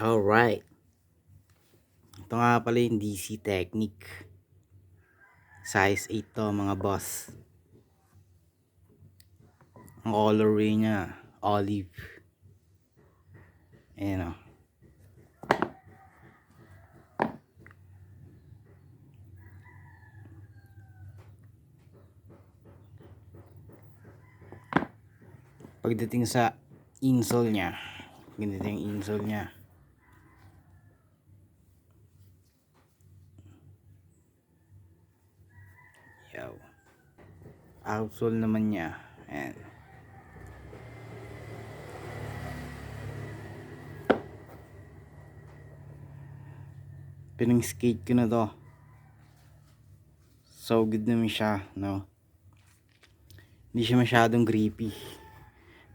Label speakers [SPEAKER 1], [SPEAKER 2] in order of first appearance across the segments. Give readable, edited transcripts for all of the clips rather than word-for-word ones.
[SPEAKER 1] Alright. Ito nga pala yung DC Technique. Size 8 to mga boss. Ang colorway niya, olive. Ayan o. Pagdating sa insole niya, ganito yung insole niya. Yaw. Outsole naman niya. Ayan. Pinang-skate ko na to. So good naman siya, no? Hindi siya masyadong grippy.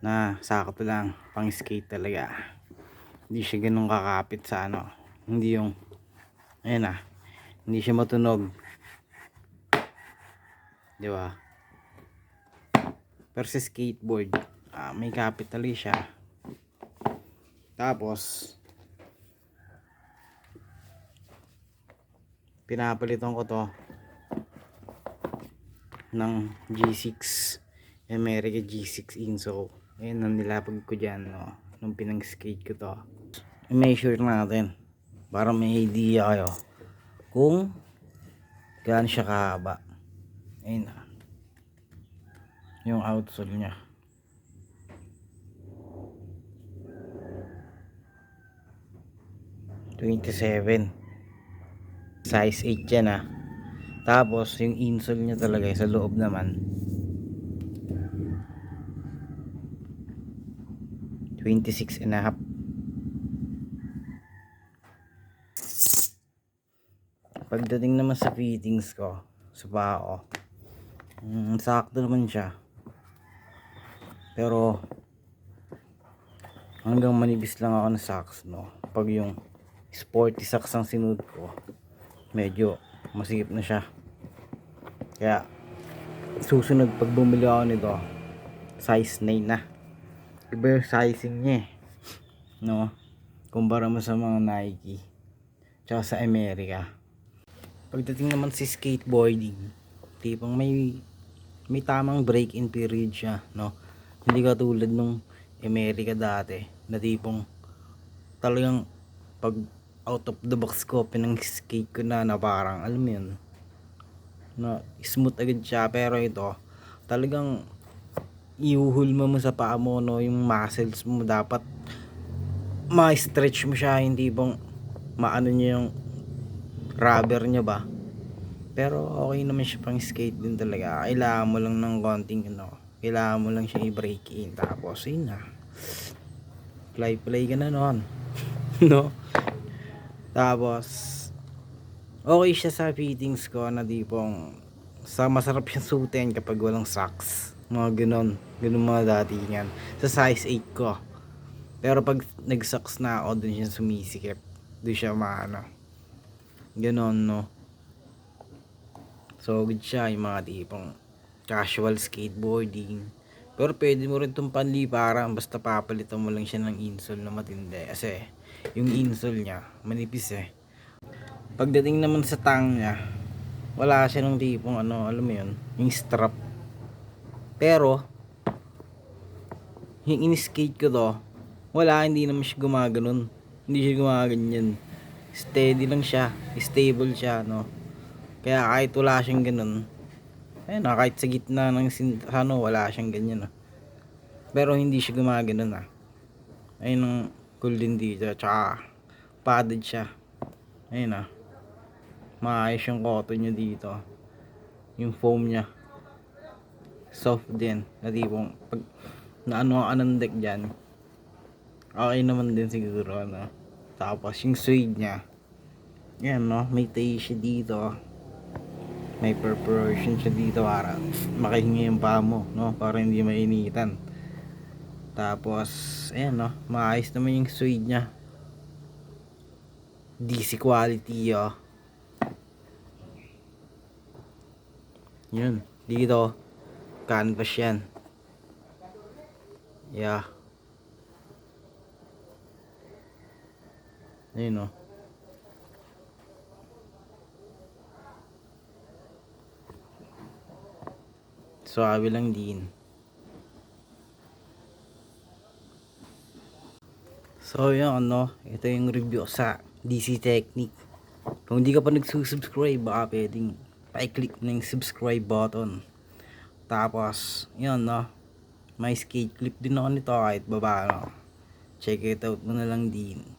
[SPEAKER 1] Na sakto lang, pang skate talaga. Hindi siya ganun kakapit sa ano. Hindi yung, ayan ah. Hindi siya matunog. Di ba? Pero sa skateboard, may kapit talaga siya. Tapos, pinapalitan ko to ng G6 America G6 insole. Ayan ang nilapag ko dyan, no? Nung pinang skate ko to. I-measure natin para may idea kayo kung gaano siya kahaba. Ayun na yung outsole nya. ₱27. Size 8 yan ah. Tapos yung insole nya talaga sa loob naman 26.5. Pagdating naman sa fittings ko sa paa, sakto naman siya. Pero hanggang manibis lang ako ng socks, no? Pag yung sporty socks ang sinuot ko, medyo masikip na siya. Kaya susunod pag bumili ako nito, size 9 na. Iba yung sizing niya eh, no? Kumpara mo sa mga Nike tsaka sa America. Pagdating naman sa skateboarding, tipong may tamang break-in period siya, no? Hindi katulad nung America dati na tipong talagang pag out of the box ko pinang skate ko na parang alam mo yun, na smooth agad siya. Pero ito talagang iuhulma mo sa paa mo, no? Yung muscles mo dapat ma-stretch mo siya, hindi bang maano niya yung rubber niya ba. Pero okay naman siya pang skate din talaga. Kailangan mo lang ng konting ano, kailangan mo lang siya i-break in. Tapos yun na, play ka na nun. No? Tapos okay siya sa fittings ko na tipong sa masarap siyang suotin kapag walang socks. Mga ganun mga datingan sa size 8 ko. Pero pag nag-socks na ako, dun siya sumisikip, dun siya maano, ganon, no? So good siya yung mga tipong casual skateboarding. Pero pwede mo rin itong panliparan, basta papalitan mo lang siya ng insole na matindi. Kasi yung insole niya manipis eh. Pagdating naman sa tang niya, wala siya ng tipong ano, alam mo yun, yung strap. Pero yung in-skate ko to, wala, hindi naman siya gumaganon. Hindi siya gumaganyan. Steady lang siya, stable siya, no? Kaya kahit wala siyang ganun, ayun na, kahit sa gitna ng ano, wala siyang ganyan, no? Pero hindi siya gumaganon, ah. Ayun ang cool din dito. Tsaka padded siya. Ayun, ah. Maayos yung cotton niya dito. Yung foam niya soft din, na tipong pag naano ka ng deck dyan, okay naman din siguro, no? Tapos yung suede niya, yan, no? May tail siya dito, may perforation siya dito para makahingi yung paa mo, no? Para hindi mainitan. Tapos ayan, no? Maayos naman yung suede niya, DC quality, oh. Yun, dito canvas yan, yeah. Ayun o. Suwabe lang din. So yun ito yung review sa DC Technic. Kung hindi ka pa nagsusubscribe, baka pwedeng pa-click na yung subscribe button. Tapos yun may skate clip din ako nito kahit baba Check it out mo na lang din.